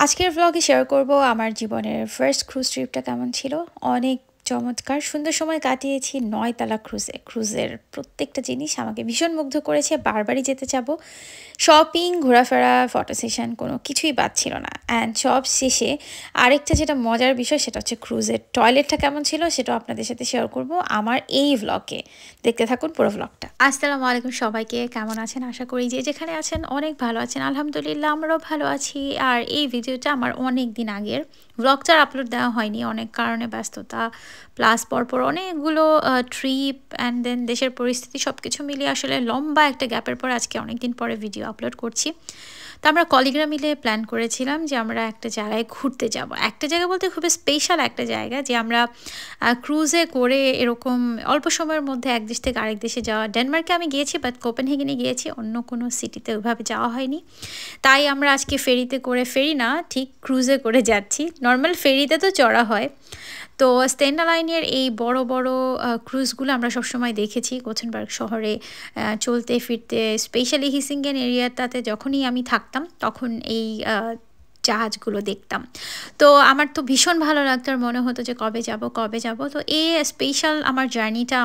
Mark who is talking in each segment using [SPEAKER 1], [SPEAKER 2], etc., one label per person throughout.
[SPEAKER 1] আজকের ভ্লগে শেয়ার করব আমার জীবনের ফার্স্ট ক্রুজ ট্রিপটা কেমন ছিল। অনেক চমৎকার সুন্দর সময় কাটিয়েছি ৯ তালা ক্রুজের প্রত্যেকটা জিনিস আমাকে ভীষণ মুগ্ধ করেছে। বারবারই যেতে চাবো। শপিং, ঘোরাফেরা, ফটো সেশন কোনো কিছুই বাদ ছিল না। অ্যান্ড সব শেষে আরেকটা যেটা মজার বিষয় সেটা হচ্ছে ক্রুজের টয়লেটটা কেমন ছিল সেটাও আপনাদের সাথে শেয়ার করব আমার এই ভ্লগে। দেখতে থাকুন পুরো ভ্লগটা। আসসালামু আলাইকুম সবাইকে, কেমন আছেন? আশা করি যে যেখানে আছেন অনেক ভালো আছেন। আলহামদুলিল্লাহ আমরাও ভালো আছি। আর এই ভিডিওটা আমার অনেক দিন আগের, ভ্লগটার আপলোড দেওয়া হয়নি অনেক কারণে, ব্যস্ততা প্লাস পরপর অনেকগুলো ট্রিপ অ্যান্ড দেন দেশের পরিস্থিতি সব কিছু মিলিয়ে আসলে লম্বা একটা গ্যাপের পর আজকে অনেক দিন পরে ভিডিও আপলোড করছি। তো আমরা কলিগরা মিলে প্ল্যান করেছিলাম যে আমরা একটা জায়গায় ঘুরতে যাব। একটা জায়গা বলতে খুবই স্পেশাল একটা জায়গা, যে আমরা ক্রুজে করে এরকম অল্প সময়ের মধ্যে এক দেশ থেকে আরেক দেশে যাওয়া। ডেনমার্কে আমি গিয়েছি, বাট কোপেনহেগেনে গিয়েছি, অন্য কোনো সিটিতে ওইভাবে যাওয়া হয়নি। তাই আমরা আজকে ফেরিতে করে, ফেরি না ঠিক ক্রুজে করে যাচ্ছি। নর্মাল ফেরিতে তো চড়া হয়, তো স্টেনা লাইনের এই বড় বড় ক্রুজগুলো আমরা সবসময় দেখেছি গোথেনবার্গ শহরে চলতে ফিরতে, স্পেশালি হিসিঙ্গেন এরিয়াটাতে যখনই আমি থাকতাম তখন এই জাহাজগুলো দেখতাম। তো আমার তো ভীষণ ভালো লাগতো, আর মনে হতো যে কবে যাব কবে যাব। তো এই স্পেশাল আমার জার্নিটা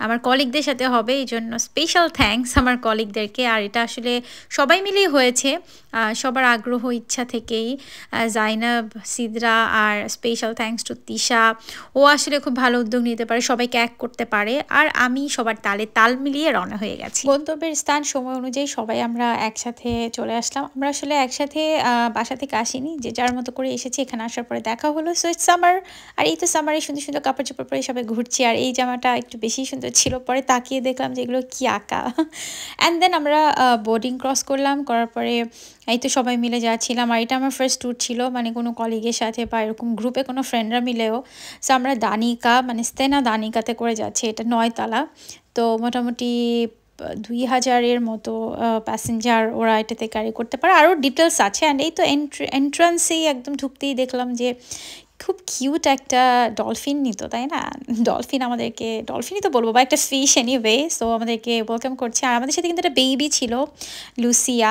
[SPEAKER 1] আমার কলিগদের সাথে হবে, এই জন্য স্পেশাল থ্যাঙ্কস আমার কলিগদেরকে। আর এটা আসলে সবাই মিলেই হয়েছে, সবার আগ্রহ ইচ্ছা থেকেই। জাইনাব, সিদরা, আর স্পেশাল থ্যাঙ্কস টু তিশা। ও আসলে খুব ভালো উদ্যোগ নিতে পারে, সবাইকে এক করতে পারে। আর আমি সবার তালে তাল মিলিয়ে রওনা হয়ে গেছি। গন্তব্যের স্থান সময় অনুযায়ী সবাই আমরা একসাথে চলে আসলাম। আমরা আসলে একসাথে বাসা থেকে আসিনি, যে যার মতো করে এসেছি। এখানে আসার পরে দেখা হলো। সো ইটস সামার, আর এই তো সামারে সুন্দর সুন্দর কাপড় চোপড় পরে সবাই ঘুরছি। আর এই জামাটা একটু বেশি সুন্দর ছিল, পরে তাকিয়ে দেখলাম যে এগুলো কি আঁকা। অ্যান্ড দেন আমরা বোর্ডিং ক্রস করলাম, করার পরে এই তো সবাই মিলে যাচ্ছিলাম। আর এটা আমার ফার্স্ট ট্যুর ছিল, মানে কোনো কলিগের সাথে বা এরকম গ্রুপে কোনো ফ্রেন্ডরা মিলেও। সো আমরা দানিকা, মানে স্তেনা দানিকাতে করে যাচ্ছি। এটা ৯ তালা। তো মোটামুটি ২,০০০-এর মতো প্যাসেঞ্জার ওরা এটাতে ক্যারি করতে পারে। আরও ডিটেলস আছে। অ্যান্ড এই তো এন্ট্রান্সেই একদম ঢুকতেই দেখলাম যে খুব কিউট একটা ডলফিন নিত, তাই না? ডলফিন আমাদেরকে, ডলফিনই তো বলবো, বা একটা ফিশ এনিওয়ে। সো আমাদেরকে ওয়েলকাম করছে। আর আমাদের সাথে কিন্তু একটা বেবি ছিল, লুসিয়া।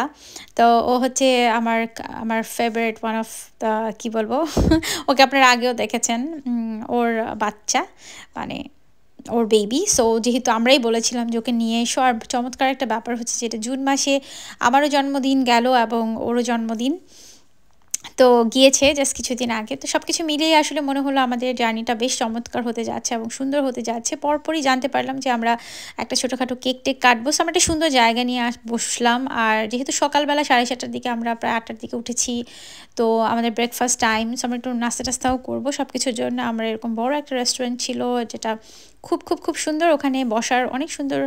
[SPEAKER 1] তো ও হচ্ছে আমার আমার ফেভারিট, ওয়ান অফ দ্য, কী বলবো, ওকে আপনারা আগেও দেখেছেন। ওর বাচ্চা, মানে ওর বেবি। সো যেহেতু আমরাই বলেছিলাম যে ওকে নিয়ে এসো। আর চমৎকার একটা ব্যাপার হচ্ছে যেটা জুন মাসে আমারও জন্মদিন গেল এবং ওরও জন্মদিন তো গিয়েছে জাস্ট কিছুদিন আগে। তো সব কিছু মিলিয়ে আসলে মনে হলো আমাদের জার্নিটা বেশ চমৎকার হতে যাচ্ছে এবং সুন্দর হতে যাচ্ছে। পরপরই জানতে পারলাম যে আমরা একটা ছোটোখাটো কেক টেক কাটবো। সো আমরা একটা সুন্দর জায়গা নিয়ে বসলাম। আর যেহেতু সকালবেলা 7:30টার দিকে, আমরা প্রায় 8টার দিকে উঠেছি, তো আমাদের ব্রেকফাস্ট টাইম। সো আমরা একটু নাস্তা টাস্তাও করবো। সব কিছুর জন্য আমরা এরকম বড় একটা রেস্টুরেন্ট ছিল, যেটা খুব খুব খুব সুন্দর। ওখানে বসার অনেক সুন্দর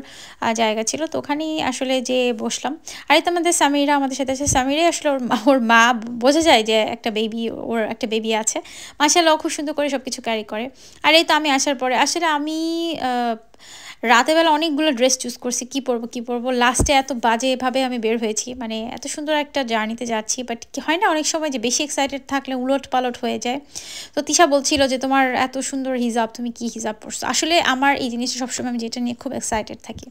[SPEAKER 1] জায়গা ছিল, তো ওখানেই আসলে যে বসলাম। আর এই তো আমাদের সামিরা আমাদের সাথে আছে। সামিরাই আসলে ওর মা, বোঝা যায় যে একটা বেবি, ওর একটা বেবি আছে। মাশাআল্লাহ খুব সুন্দর করে সব কিছু ক্যারি করে। আর এই তো আমি আসার পরে আসলে আমি রাতেবেলা অনেকগুলো ড্রেস চুজ করছি, কী পরবো। লাস্টে এত বাজেভাবে আমি বের হয়েছি, মানে এত সুন্দর একটা জার্নিতে যাচ্ছি, বাট কি হয় না অনেক সময় যে বেশি এক্সাইটেড থাকলে উলট পালট হয়ে যায়। তো তিশা বলছিল যে তোমার এত সুন্দর হিজাব, তুমি কি হিজাব পরছো? আসলে আমার এই জিনিসটা সবসময় আমি যেটা নিয়ে খুব এক্সাইটেড থাকি।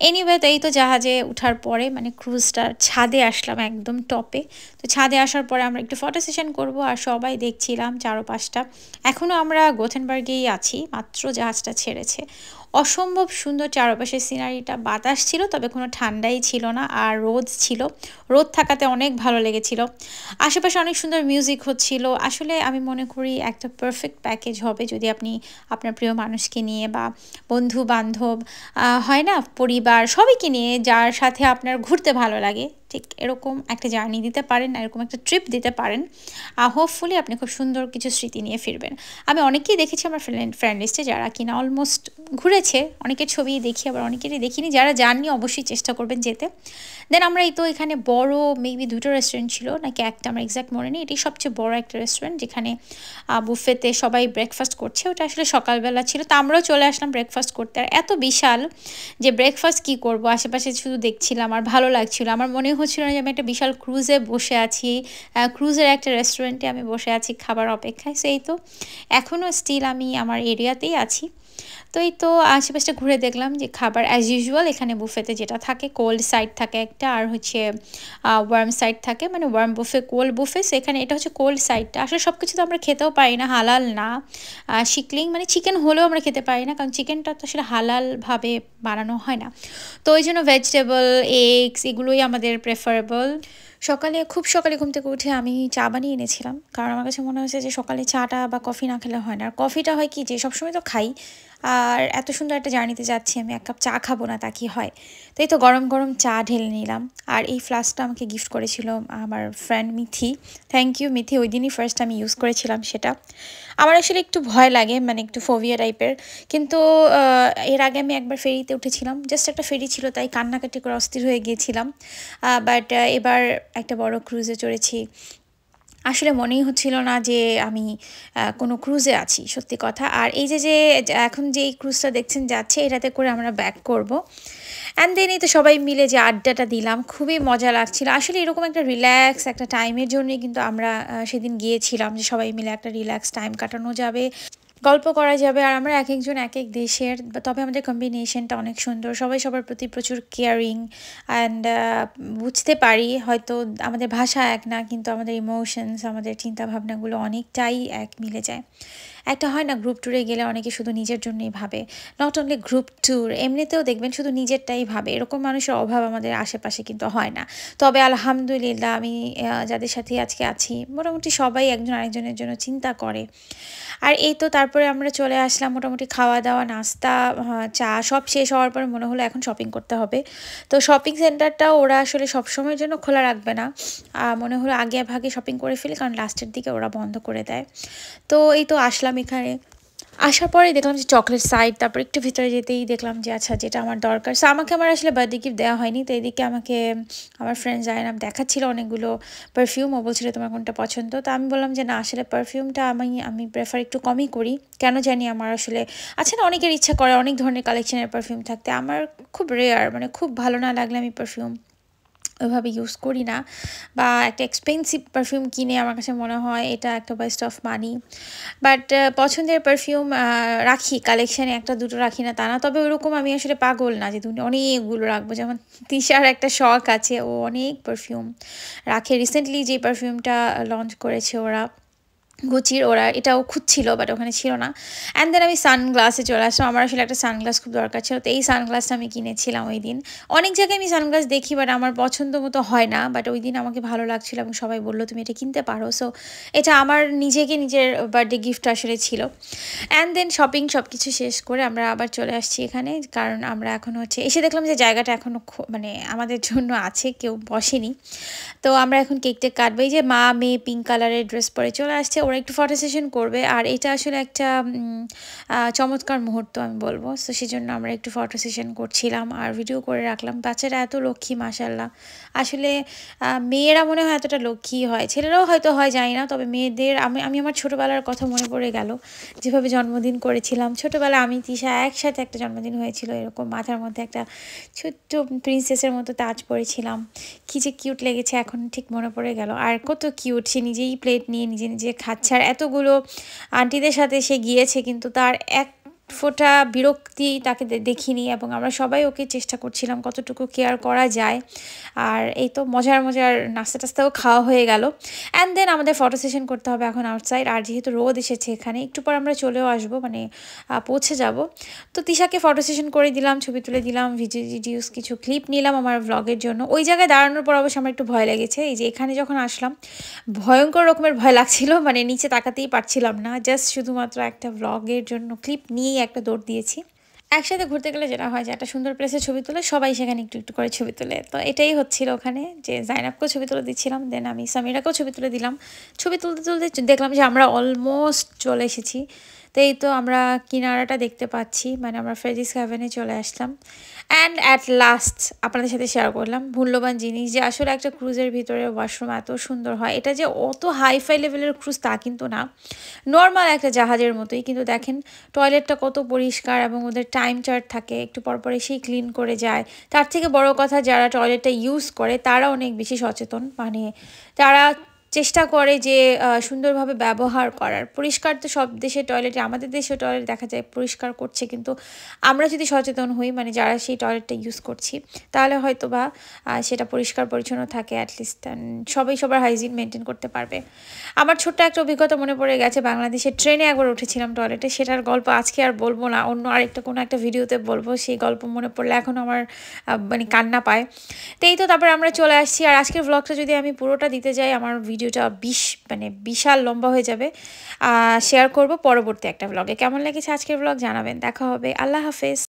[SPEAKER 1] এনিওয়ে, তো এই তো জাহাজে ওঠার পরে মানে ক্রুজটার ছাদে আসলাম, একদম টপে। তো ছাদে আসার পরে আমরা একটু ফটো সেশন করবো, আর সবাই দেখছিলাম চারপাশটা। এখনও আমরা গোথেনবার্গেই আছি, মাত্র জাহাজটা ছেড়েছে। অসম্ভব সুন্দর চারপাশের সিনারিটা। বাতাস ছিল, তবে কোনো ঠান্ডাই ছিল না। আর রোদ ছিল, রোদ থাকাতে অনেক ভালো লেগেছিল। আশেপাশে অনেক সুন্দর মিউজিক হচ্ছিল। আসলে আমি মনে করি একটা পারফেক্ট প্যাকেজ হবে যদি আপনি আপনার প্রিয় মানুষকে নিয়ে বা বন্ধু বান্ধব, হয় না, পরিবার সবাইকে নিয়ে, যার সাথে আপনার ঘুরতে ভালো লাগে, ঠিক এরকম একটা জার্নি দিতে পারেন, এরকম একটা ট্রিপ দিতে পারেন। হোপফুলি আপনি খুব সুন্দর কিছু স্মৃতি নিয়ে ফিরবেন। আমি অনেকেই দেখেছি আমার ফ্রেন্ড লিস্টে যারা কিনা অলমোস্ট ঘুরেছে। অনেকের ছবি দেখি, আবার অনেকেরই দেখিনি। যারা যাননি অবশ্যই চেষ্টা করবেন যেতে। দেন আমরা এই তো এখানে বড় মেবি 2টো রেস্টুরেন্ট ছিল নাকি একটা, আমার এক্সাক্ট মনে নেই। এটি সবচেয়ে বড় একটা রেস্টুরেন্ট, যেখানে বুফেতে সবাই ব্রেকফাস্ট করছে। ওটা আসলে সকালবেলা ছিল, তো আমরাও চলে আসলাম ব্রেকফাস্ট করতে। আর এত বিশাল যে ব্রেকফাস্ট কি করব, আশেপাশে শুধু দেখছিলাম আর ভালো লাগছিল। আমার মনে হচ্ছিল না যে আমি একটা বিশাল ক্রুজে বসে আছি, ক্রুজের একটা রেস্টুরেন্টে আমি বসে আছি খাবার অপেক্ষায়। সেই তো এখনও স্টিল আমি আমার এরিয়াতেই আছি। তো এই তো আশেপাশটা ঘুরে দেখলাম যে খাবার অ্যাজ ইউজুয়াল এখানে বুফেতে যেটা থাকে কোল্ড সাইড থাকে একটা আর হচ্ছে ওয়ার্ম সাইড থাকে মানে ওয়ার্ম বুফে কোল্ড বুফে সেখানে এটা হচ্ছে কোল্ড সাইডটা আসলে সব কিছু তো আমরা খেতেও পারি না হালাল না শিকলিং মানে চিকেন হলেও আমরা খেতে পারি না কারণ চিকেনটা তো আসলে হালালভাবে বানানো হয় না তো ওই জন্য ভেজিটেবল এগস এগুলোই আমাদের প্রেফারেবল সকালে খুব সকালে ঘুম থেকে উঠে আমি চা বানিয়ে এনেছিলাম কারণ আমার কাছে মনে হয়েছে যে সকালে চাটা বা কফি না খেলে হয় না আর কফিটা হয় কি যে সবসময় তো খাই আর এত সুন্দর একটা জার্নিতে যাচ্ছি আমি এক কাপ চা খাবো না তা কি হয় তো এই তো গরম গরম চা ঢেলে নিলাম আর এই ফ্লাস্কটা আমাকে গিফট করেছিল আমার friend Mithi thank you Mithi ওই দিনই ফার্স্ট আমি ইউজ করেছিলাম সেটা আমার আসলে একটু ভয় লাগে মানে একটু ফোবিয়া টাইপের কিন্তু এর আগে আমি একবার ফেরিতে উঠেছিলাম জাস্ট একটা ফেরি ছিল তাই কান্নাকাটি করে অস্থির হয়ে গিয়েছিলাম বাট এবার একটা বড় ক্রুজে চড়েছি আসলে মনেই হচ্ছিল না যে আমি কোনো ক্রুজে আছি সত্যি কথা আর এই যে এখন যে এই ক্রুজটা দেখছেন যাচ্ছে এটাতে করে আমরা ব্যাক করব অ্যান্ড দেন এই তো সবাই মিলে যে আড্ডাটা দিলাম খুবই মজা লাগছিল আসলে এরকম একটা রিল্যাক্স একটা টাইমের জন্যই কিন্তু আমরা সেদিন গিয়েছিলাম যে সবাই মিলে একটা রিল্যাক্স টাইম কাটানো যাবে গল্প করা যাবে আর আমরা এক একজন এক এক দেশের তবে আমাদের কম্বিনেশনটা অনেক সুন্দর সবাই সবার প্রতি প্রচুর কেয়ারিং অ্যান্ড বুঝতে পারি হয়তো আমাদের ভাষা এক না কিন্তু আমাদের ইমোশনস আমাদের চিন্তাভাবনাগুলো অনেকটাই এক মিলে যায় একটা হয় না গ্রুপ ট্যুরে গেলে অনেকে শুধু নিজের জন্যই ভাবে নট অনলি গ্রুপ ট্যুর এমনিতেও দেখবেন শুধু নিজেরটাই ভাবে এরকম মানুষের অভাব আমাদের আশেপাশে কিন্তু হয় না তবে আলহামদুলিল্লাহ আমি যাদের সাথে আজকে আছি মোটামুটি সবাই একজন আরেকজনের জন্য চিন্তা করে আর এই তো তারপরে আমরা চলে আসলাম মোটামুটি খাওয়া দাওয়া নাস্তা চা সব শেষ হওয়ার পরে মনে হলো এখন শপিং করতে হবে তো শপিং সেন্টারটা ওরা আসলে সবসময়ের জন্য খোলা রাখবে না মনে হলো আগে ভাগে শপিং করে ফেলি কারণ লাস্টের দিকে ওরা বন্ধ করে দেয় তো এই তো আসলাম এখানে আসার পরে দেখলাম যে চকলেট সাইড তারপর একটু ভিতরে যেতেই দেখলাম যে আচ্ছা যেটা আমার দরকার সো আমাকে আমার আসলে বার্থডে গিফট দেওয়া হয়নি তো এদিকে আমাকে আমার ফ্রেন্ড জায়নাব দেখাচ্ছিল অনেকগুলো পারফিউম ও বলছিল তোমার কোনটা পছন্দ তো আমি বললাম যে না আসলে পারফিউমটা আমি প্রেফার একটু কমই করি কেন জানি আমার আসলে আচ্ছা না অনেকের ইচ্ছা করে অনেক ধরনের কালেকশনের পারফিউম থাকতে আমার খুব রেয়ার মানে খুব ভালো না লাগলে আমি পারফিউম ওইভাবে ইউজ করি না বা একটা এক্সপেন্সিভ পারফিউম কিনে আমার কাছে মনে হয় এটা একটা ওয়েস্ট অফ মানি বাট পছন্দের পারফিউম রাখি কালেকশানে একটা দুটো রাখি না তা না তবে ওরকম আমি আসলে পাগল না যে তুমি অনেকগুলো রাখবো যেমন তিশার একটা শখ আছে ও অনেক পারফিউম রাখে রিসেন্টলি যে পারফিউমটা লঞ্চ করেছে ওরা গুচির ওরা এটাও খুঁজছিল বাট ওখানে ছিল না অ্যান্ড দেন আমি সানগ্লাসে চলে আসলাম আমার আসলে একটা সানগ্লাস খুব দরকার ছিল তো এই সানগ্লাসটা আমি কিনেছিলাম ওই দিন অনেক জায়গায় আমি সানগ্লাস দেখি বাট আমার পছন্দ মতো হয় না বাট ওই দিন আমাকে ভালো লাগছিলো এবং সবাই বললো তুমি এটা কিনতে পারো সো এটা আমার নিজের বার্থডে গিফট আসলে ছিল অ্যান্ড দেন শপিং সব কিছু শেষ করে আমরা আবার চলে আসছি এখানে কারণ আমরা এখন হচ্ছে এসে দেখলাম যে জায়গাটা এখনও মানে আমাদের জন্য আছে কেউ বসেনি তো আমরা এখন কেকটা কাটবো এই যে মা মেয়ে পিঙ্ক কালারের ড্রেস পরে চলে আসছে ওরা একটু ফটো সেশন করবে আর এটা আসলে একটা চমৎকার মুহূর্ত আমি বলবো তো সেই জন্য আমরা একটু ফটো সেশন করছিলাম আর ভিডিও করে রাখলাম বাচ্চারা এত লক্ষ্মী মাশাল্লাহ আসলে মেয়েরা মনে হয় এতটা লক্ষ্মী হয় ছেলেরাও হয়তো হয় জানি না তবে মেয়েদের আমি আমার ছোটোবেলার কথা মনে পড়ে গেল যেভাবে জন্মদিন করেছিলাম ছোটোবেলা আমি তিশা একসাথে একটা জন্মদিন হয়েছিল এরকম মাথার মধ্যে একটা ছোট্ট প্রিন্সেসের মতো তাজ পরেছিলাম কী যে কিউট লেগেছে এখন ঠিক মনে পড়ে গেল আর কত কিউট সে নিজেই প্লেট নিয়ে নিজে খাচ্ছে আর এতগুলো আন্টিদের সাথে সে গিয়েছে কিন্তু তার এক ফোঁটা বিরক্তি তাকে দেখিনি এবং আমরা সবাই ওকে চেষ্টা করছিলাম কতটুকু কেয়ার করা যায় আর এই তো মজার নাস্তা টাস্তাও খাওয়া হয়ে গেল অ্যান্ড দেন আমাদের ফটো সেশন করতে হবে এখন আউটসাইড আর যেহেতু রোদ এসেছে এখানে একটু পর আমরা চলেও আসবো মানে পৌঁছে যাব তো তিশাকে ফটো সেশন করে দিলাম ছবি তুলে দিলাম ভিডিওস কিছু ক্লিপ নিলাম আমার ব্লগের জন্য ওই জায়গায় দাঁড়ানোর পর অবশ্য আমার একটু ভয় লেগেছে এই যে এখানে যখন আসলাম ভয়ঙ্কর রকমের ভয় লাগছিল মানে নিচে তাকাতেই পারছিলাম না জাস্ট শুধুমাত্র একটা ব্লগের জন্য ক্লিপ নিয়েই একটা দৌড় দিয়েছি একসাথে ঘুরতে গেলে যেটা হয় যে একটা সুন্দর প্লেসে ছবি তুলে সবাই সেখানে একটু একটু করে ছবি তুলে তো এটাই হচ্ছিল ওখানে যে জাইনাবকেও ছবি তুলে দিচ্ছিলাম দেন আমি সামিরাকেও ছবি তুলে দিলাম ছবি তুলতে দেখলাম যে আমরা অলমোস্ট চলে এসেছি তো এই তো আমরা কিনারাটা দেখতে পাচ্ছি মানে আমরা ফ্রেডিস হ্যাভেনে চলে আসলাম অ্যান্ড অ্যাট লাস্ট আপনাদের সাথে শেয়ার করলাম মূল্যবান জিনিস যে আসলে একটা ক্রুজের ভিতরে ওয়াশরুম এত সুন্দর হয় এটা যে অত হাইফাই লেভেলের ক্রুজ তা কিন্তু না নর্মাল একটা জাহাজের মতোই কিন্তু দেখেন টয়লেটটা কত পরিষ্কার এবং ওদের টাইম চার্ট থাকে একটু পরপর এসেই ক্লিন করে যায় তার থেকে বড় কথা যারা টয়লেটটা ইউজ করে তারা অনেক বেশি সচেতন মানে তারা চেষ্টা করে যে সুন্দরভাবে ব্যবহার করার। পরিষ্কার তো সব দেশের টয়লেটে, আমাদের দেশের টয়লেট দেখা যায় পরিষ্কার করছে, কিন্তু আমরা যদি সচেতন হই, মানে যারা সেই টয়লেটটা ইউজ করছি, তাহলে হয়তো বা সেটা পরিষ্কার পরিচ্ছন্ন থাকে অ্যাটলিস্ট, সবাই সবার হাইজিন মেনটেন করতে পারবে। আমার ছোট্ট একটা অভিজ্ঞতা মনে পড়ে গেছে, বাংলাদেশের ট্রেনে একবার উঠেছিলাম টয়লেটে, সেটার গল্প আজকে আর বলবো না, অন্য আরেকটা কোনো একটা ভিডিওতে বলবো। সেই গল্প মনে পড়লে এখন আমার মানে কান্না পায়। তো এই তো, তারপরে আমরা চলে আসছি। আর আজকের ব্লগটা যদি আমি পুরোটা দিতে যাই, আমার ভিডিওটা মানে বিশাল লম্বা হয়ে যাবে। শেয়ার করব পরবর্তী একটা ব্লগে। কেমন লেগেছে আজকের ব্লগ জানাবেন। দেখা হবে। আল্লাহ হাফেজ।